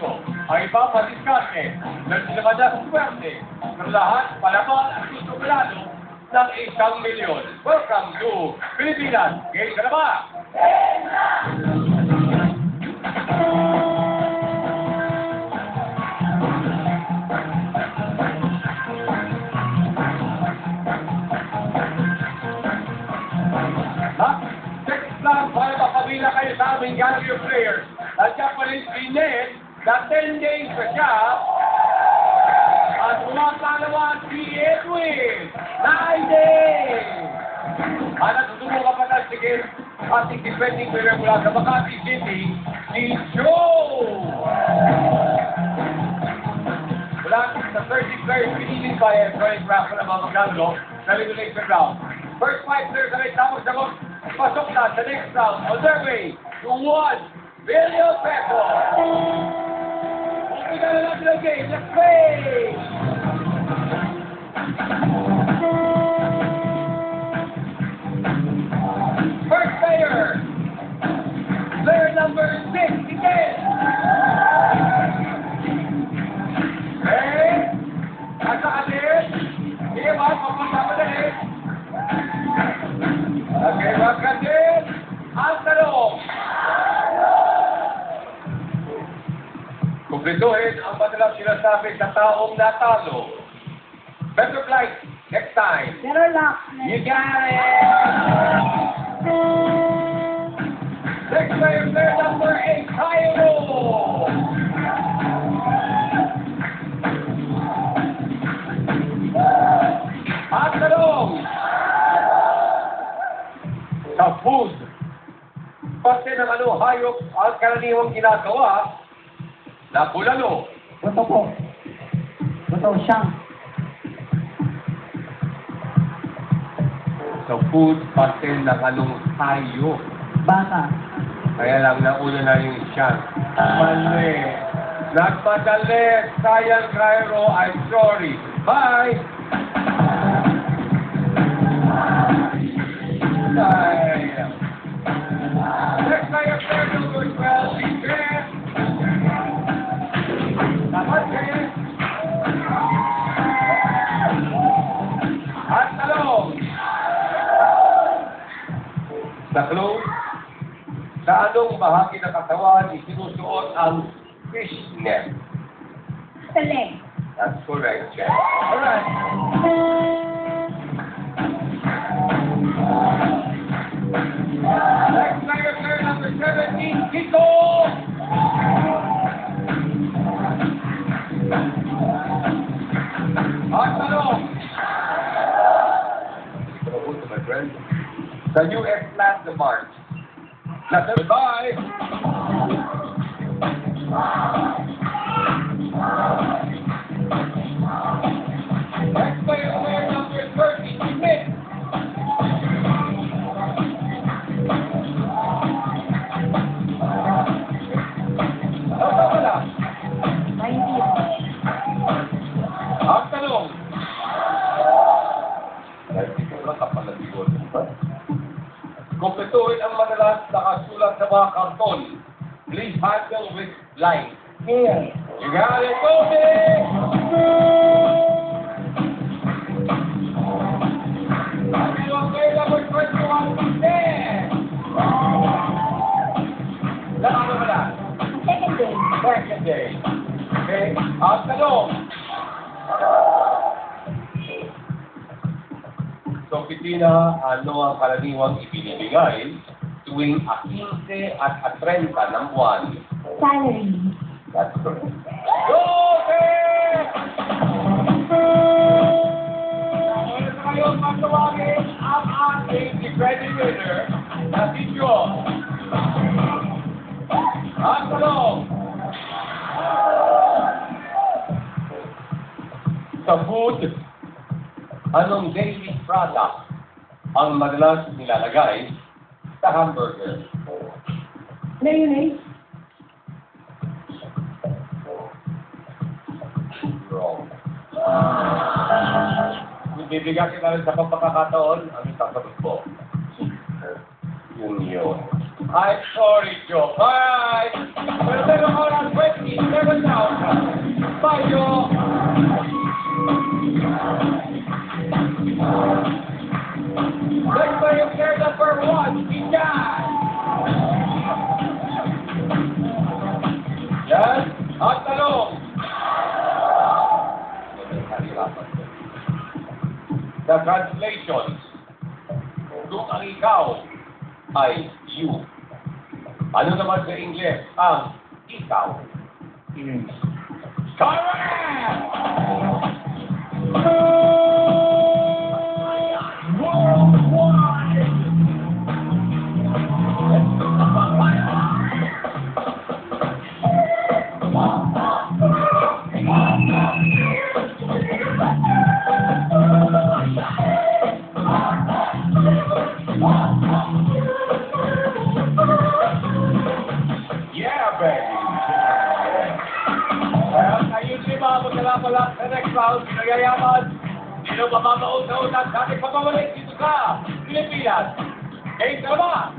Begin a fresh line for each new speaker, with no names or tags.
Pasko ang ipapadiskarte ng sinamadang swerte ng lahat palaman ang susugrado ng 1,000,000. Welcome to Pilipinas! Game ka na ba? Text lang para makabila kayo sa aming gallery of players. Nandiyan pa rin si Ned na 10 days pa siya. At kumapalawan si Edwin. 9 days! At susubukan pa na sige ating defending player mula sa Makati City, si Joe! Mula sa 30 players, pinili pa yung drawing raffle ng mga magkano sa elimination round. First 5 players na may tapos sagot, pasok na sa next round on their way to 1 billion pesos. Umpisa na natin ang game. Let's play! First player, player number 6, Ken. Okay, at sa atin, sige ba, papunta pa na eh. Okay, welcome din. Ang tanong. Kumpletuhin ang madalas sinasabi sa taong natalo. Better flight next time.
Better luck.
You got it! Next player, player number 8, Cairo! Ang tanong. Sa food. Pati ng ano, hayop ang karaniwang ginagawa na bulalo.
Buto po. Buto siyang.
Sa food, pati ng anong hayop.
Bata.
Kaya lang nauna na yung siyan. Mali. Nagmadali. Sayang, Cairo. I'm sorry. Bye! Sayang. Next player, player number 12, si Jeff. Dapat, Jeff. At talong. Sa clothes, sa anong bahagi ng katawan isinusuot ang fishnet?
Sa leg.
That's correct, Jeff. Alright. Next player, player number 17, Kiko! At tanong. My friend. Sa U.S. landmark. Goodbye! Next player, player number 30, Smith. Ano wala?
90.
Ang tanong. Kapalatigon. Kumpletuhin ang madalas nakasulat sa mga karton. Please handle with line.
Here.
You got it, Kobe! Ang player number 21, Ted! Ano wala?
Second day.
Second day. Okay? Ang tanong. So, Pitina, ano ang karaniwang ibinibigay tuwing 15 at 30 ng buwan?
Salary.
That's correct. Okay! Ngayon, matawagin ang ating defending winner na si John. Ang tanong. Sa food, anong daily product ang madalas nilalagay sa hamburger?
Mayonnaise.
Wrong. Kung bibigyan kita rin sa pagkakataon, ang sasagot ko. Yun. I'm sorry, Joe. Bye! Pero meron ko lang 20, 7 At tanong. The translations. Kung ang ikaw ay you. Ano naman sa English ang ikaw? Correct! Worldwide! Yeah, baby! Kaya kayo lima magkalapalang sa next round, nagayaman. Sino mamamaot-autan sa ating pagmamalik dito sa Pilipinas? Game na ba?